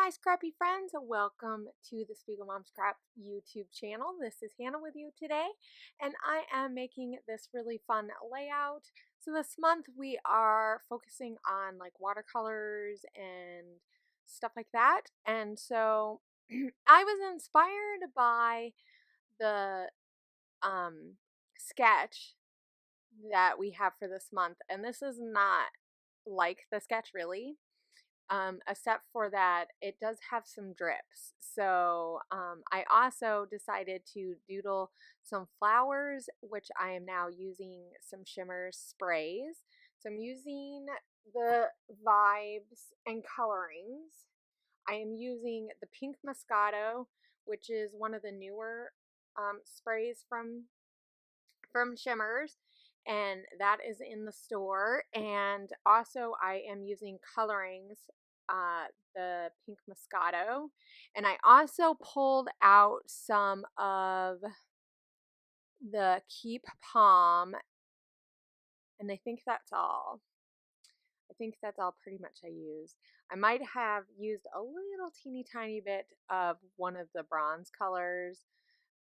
Hi scrappy friends, welcome to the Spiegelmom Scraps YouTube channel. This is Hannah with you today, and I am making this really fun layout. So this month we are focusing on like watercolors and stuff like that, and so I was inspired by the sketch that we have for this month, and this is not like the sketch really. Except for that, it does have some drips. So I also decided to doodle some flowers, which I am now using some Shimmerz sprays. So I'm using the Vibez and Coloringz. I am using the pink Moscato, which is one of the newer sprays from Shimmerz, and that is in the store. And also I am using Coloringz, the pink Moscato, and I also pulled out some of the Keep Palm, and I think that's all. I think that's all pretty much I used. I might have used a little teeny tiny bit of one of the bronze colors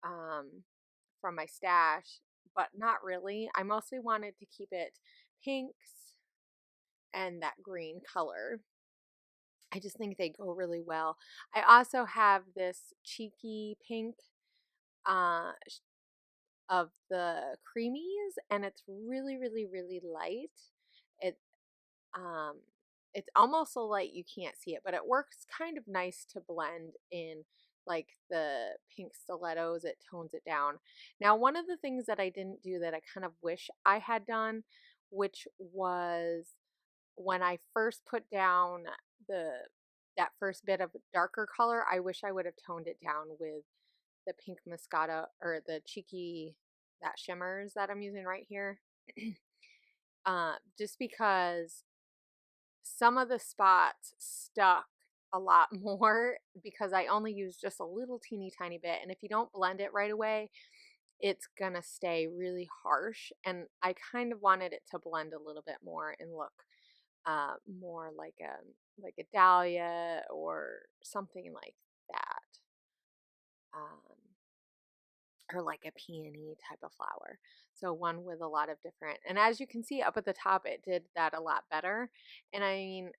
from my stash, but not really. I mostly wanted to keep it pinks and that green color. I just think they go really well. I also have this cheeky pink uh, of the creamies, and it's really, really, really light. It um, it's almost so light you can't see it, but it works kind of nice to blend in like the pink stilettos. It tones it down. Now, one of the things that I didn't do that I kind of wish I had done, which was when I first put down that first bit of darker color, I wish I would have toned it down with the pink Moscato, or the cheeky, that Shimmerz that I'm using right here. Just because some of the spots stuck a lot more because I only used just a little teeny tiny bit, and if you don't blend it right away, it's gonna stay really harsh, and I kind of wanted it to blend a little bit more and look more like a dahlia or something like that, or like a peony type of flower. So one with a lot of different, and as you can see up at the top, it did that a lot better. And I mean,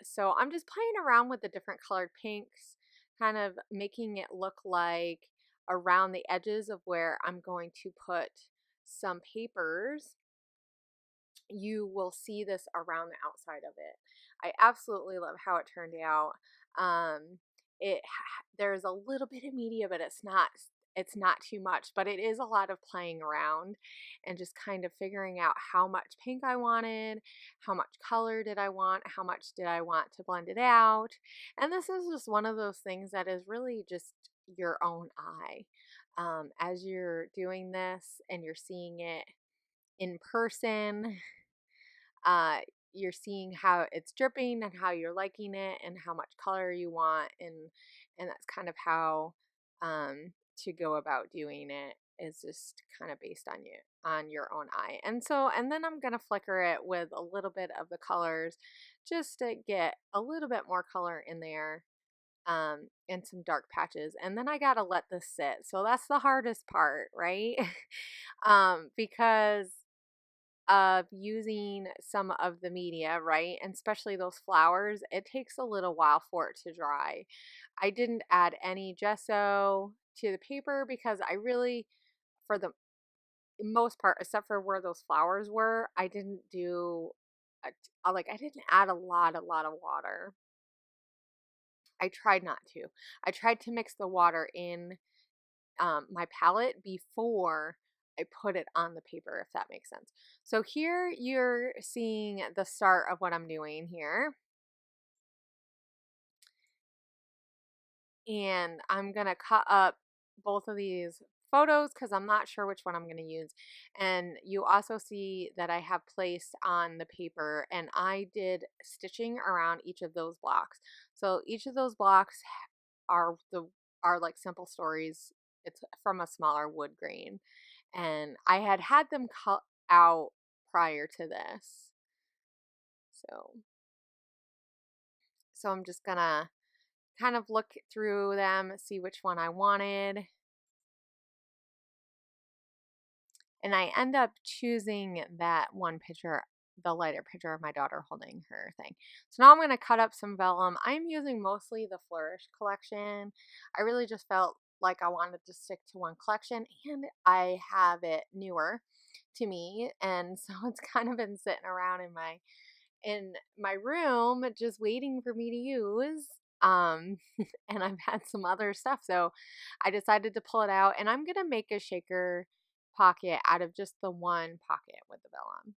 so I'm just playing around with the different colored pinks, kind of making it look like around the edges of where I'm going to put some papers. You will see this around the outside of it. I absolutely love how it turned out. Um, there's a little bit of media, but it's not too much, but it is a lot of playing around and just kind of figuring out how much pink I wanted, how much color did I want, how much did I want to blend it out. And this is just one of those things that is really just your own eye. As you're doing this and you're seeing it in person, uh, you're seeing how it's dripping and how you're liking it and how much color you want, and that's kind of how to go about doing it, is just kind of based on your own eye. And then I'm gonna flicker it with a little bit of the colors just to get a little bit more color in there, and some dark patches, and then I gotta let this sit. So that's the hardest part, right? Because of using some of the media, right? And especially those flowers, it takes a little while for it to dry. I didn't add any gesso to the paper because I really, for the most part, except for where those flowers were, I didn't do, I didn't add a lot of water. I tried not to. I tried to mix the water in my palette before I put it on the paper, if that makes sense. So here you're seeing the start of what I'm doing here. And I'm going to cut up both of these photos because I'm not sure which one I'm going to use. And you also see that I have placed on the paper, and I did stitching around each of those blocks. So each of those blocks are like simple stories. It's from a smaller wood grain, and I had them cut out prior to this. So I'm just gonna kind of look through them, see which one I wanted. And I end up choosing that one picture, the lighter picture of my daughter holding her thing. So now I'm going to cut up some vellum. I'm using mostly the Flourish collection. I really just felt like I wanted to stick to one collection, and I have it newer to me, and so it's kind of been sitting around in my room just waiting for me to use. Um, and I've had some other stuff, so I decided to pull it out, and I'm gonna make a shaker pocket out of just the one pocket with the vellum.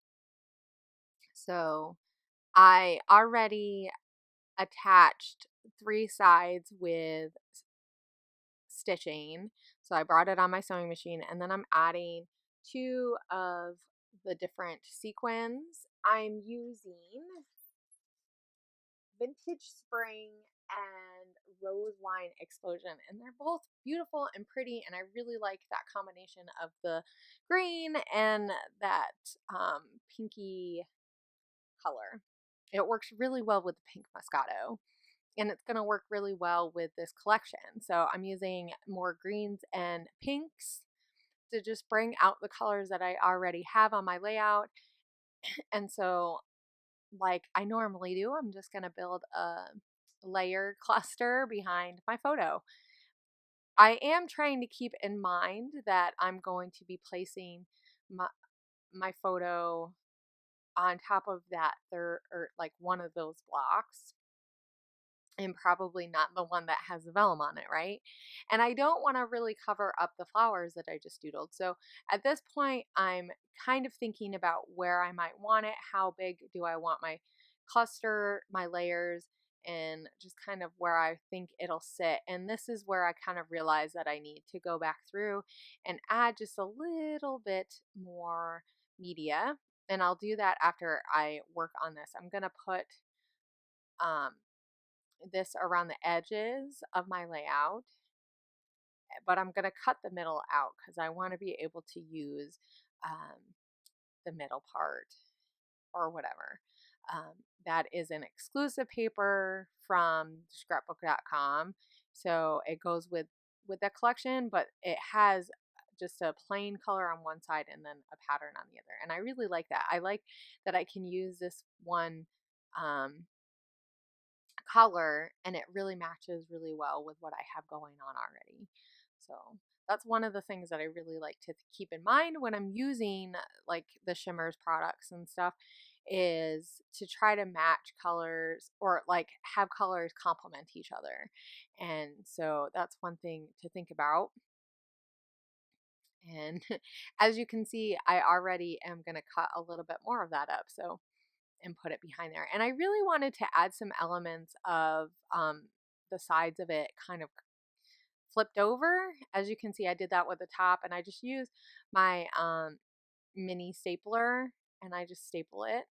So I already attached 3 sides with stitching. So I brought it on my sewing machine, and then I'm adding 2 of the different sequins. I'm using Vintage Spring and Rose Wine Explosion, and they're both beautiful and pretty, and I really like that combination of the green and that pinky color. It works really well with the pink Moscato, and it's going to work really well with this collection. So I'm using more greens and pinks to just bring out the colors that I already have on my layout. And so, like I normally do, I'm just going to build a layer cluster behind my photo. I am trying to keep in mind that I'm going to be placing my photo on top of that third, or like one of those blocks, and probably not the one that has the vellum on it, right? And I don't want to really cover up the flowers that I just doodled. So at this point, I'm kind of thinking about where I might want it. How big do I want my cluster, my layers, and just kind of where I think it'll sit. And this is where I kind of realize that I need to go back through and add just a little bit more media. And I'll do that after I work on this. I'm going to put um, this around the edges of my layout, but I'm going to cut the middle out because I want to be able to use the middle part or whatever. That is an exclusive paper from scrapbook.com. So it goes with the collection, but it has just a plain color on one side and then a pattern on the other. And I really like that. I like that I can use this one color and it really matches really well with what I have going on already. So that's one of the things that I really like to keep in mind when I'm using like the Shimmerz products and stuff, is to try to match colors or like have colors complement each other. And so that's one thing to think about. And as you can see, I already am going to cut a little bit more of that up. So and put it behind there. And I really wanted to add some elements of the sides of it kind of flipped over. As you can see, I did that with the top, and I just used my mini stapler and I just staple it.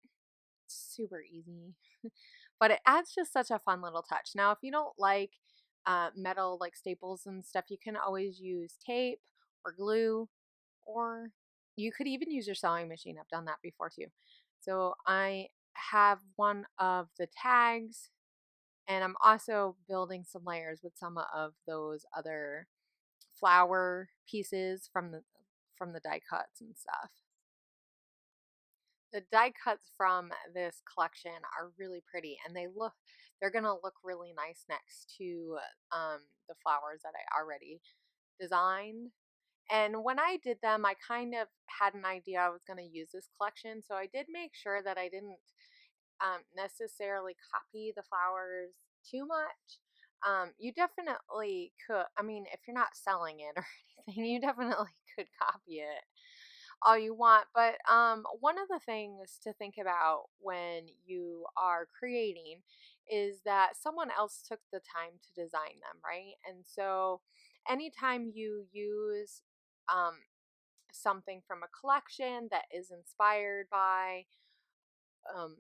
It's super easy, but it adds just such a fun little touch. Now, if you don't like metal like staples and stuff, you can always use tape or glue, or you could even use your sewing machine. I've done that before too. So I have one of the tags, and I'm also building some layers with some of those other flower pieces from the die cuts and stuff. The die cuts from this collection are really pretty, and they're gonna look really nice next to the flowers that I already designed. And when I did them, I kind of had an idea I was going to use this collection, so I did make sure that I didn't necessarily copy the flowers too much. You definitely could, I mean, if you're not selling it or anything, you definitely could copy it all you want. But one of the things to think about when you are creating is that someone else took the time to design them, right? And so anytime you use um, something from a collection that is inspired by, um,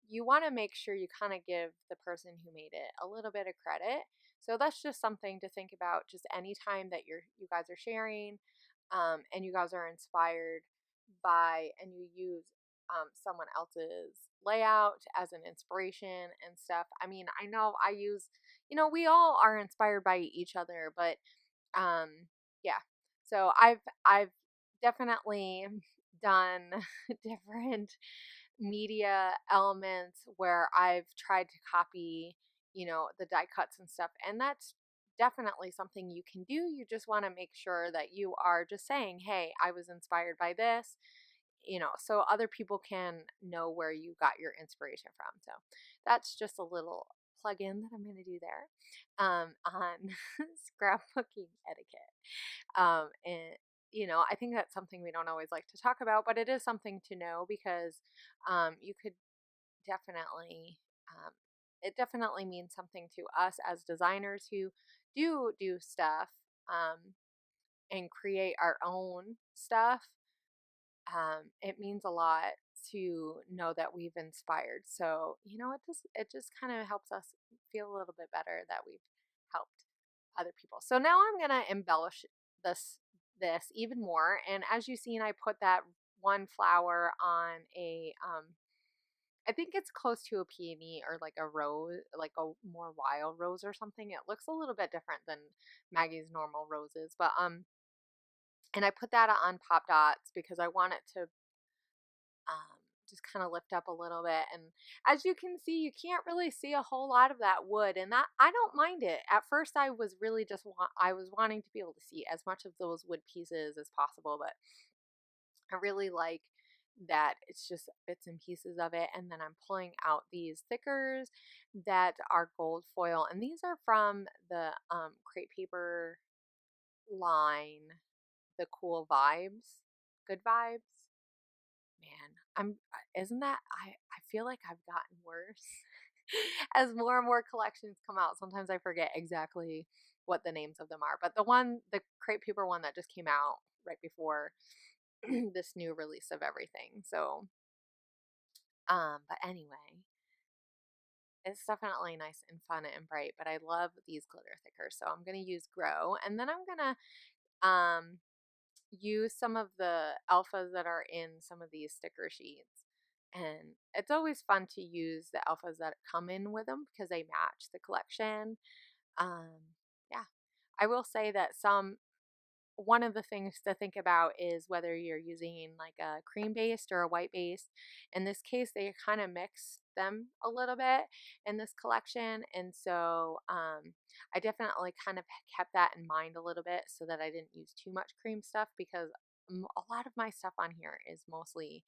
you want to make sure you kind of give the person who made it a little bit of credit. So that's just something to think about. Just anytime that you guys are sharing, and you guys are inspired by, and you use someone else's layout as an inspiration and stuff. I mean, I know I use, we all are inspired by each other, but yeah. So I've definitely done different media elements where I've tried to copy, the die cuts and stuff. And that's definitely something you can do. You just want to make sure that you are just saying, hey, I was inspired by this, so other people can know where you got your inspiration from. So that's just a little plug in that I'm going to do there on scrapbooking etiquette. And I think that's something we don't always like to talk about, but it is something to know because you could definitely, it definitely means something to us as designers who do stuff and create our own stuff. It means a lot to know that we've inspired. So, it just kind of helps us feel a little bit better that we've helped other people. So now I'm gonna embellish this even more. And as you've seen, I put that one flower on a I think it's close to a peony or like a rose, like a more wild rose or something. It looks a little bit different than Maggie's normal roses, but and I put that on pop dots because I want it to just kind of lift up a little bit. And as you can see, you can't really see a whole lot of that wood, and that I don't mind it. At first, I was really just I was wanting to be able to see as much of those wood pieces as possible, but I really like that it's just bits and pieces of it. And then I'm pulling out these thickers that are gold foil, and these are from the crepe paper line, the cool vibes, good vibes. Man, isn't that I feel like I've gotten worse as more and more collections come out. Sometimes I forget exactly what the names of them are. But the crepe paper one that just came out right before this new release of everything. So, but anyway, it's definitely nice and fun and bright, but I love these glitter thickers. So I'm going to use Grow, and then I'm going to use some of the alphas that are in some of these sticker sheets. And it's always fun to use the alphas that come in with them because they match the collection. Yeah, I will say that one of the things to think about is whether you're using like a cream based or a white based. In this case, they kind of mix them a little bit in this collection, and so I definitely kind of kept that in mind a little bit so that I didn't use too much cream stuff because a lot of my stuff on here is mostly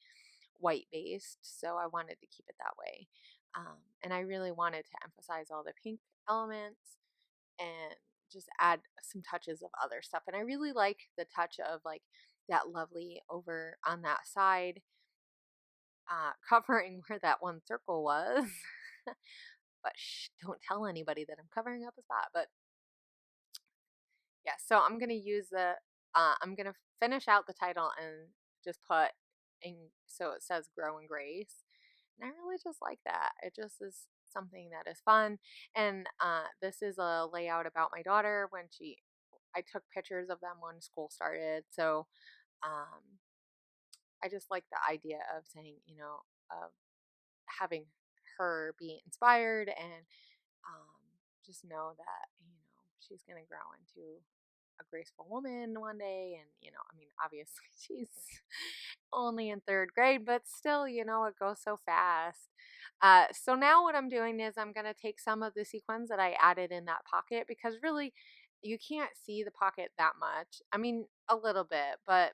white based, so I wanted to keep it that way. And I really wanted to emphasize all the pink elements and just add some touches of other stuff. And I really like the touch of like that lovely over on that side, covering where that one circle was. But don't tell anybody that I'm covering up a spot. But yeah, so I'm gonna use I'm gonna finish out the title and just put in so it says Grow and Grace. And I really just like that. It just is something that is fun. And this is a layout about my daughter when I took pictures of them when school started. So um, I just like the idea of saying, of having her be inspired and just know that, she's going to grow into a graceful woman one day. And, I mean, obviously she's only in third grade, but still, it goes so fast. So now what I'm doing is I'm going to take some of the sequins that I added in that pocket because really you can't see the pocket that much. I mean, a little bit, but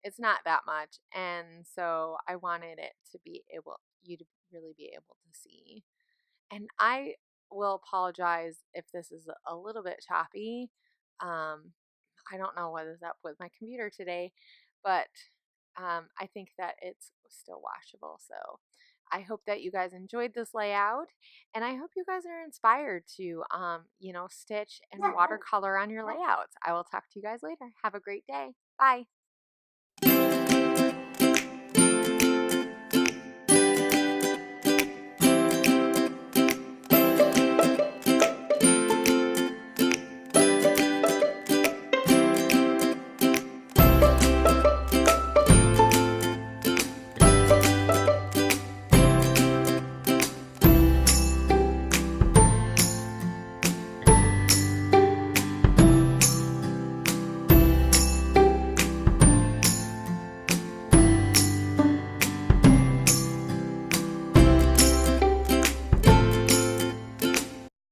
it's not that much. And so I wanted it to be you to really be able to see. And I will apologize if this is a little bit choppy. I don't know what is up with my computer today, but I think that it's still washable. So I hope that you guys enjoyed this layout, and I hope you guys are inspired to, stitch and watercolor on your layouts. I will talk to you guys later. Have a great day. Bye.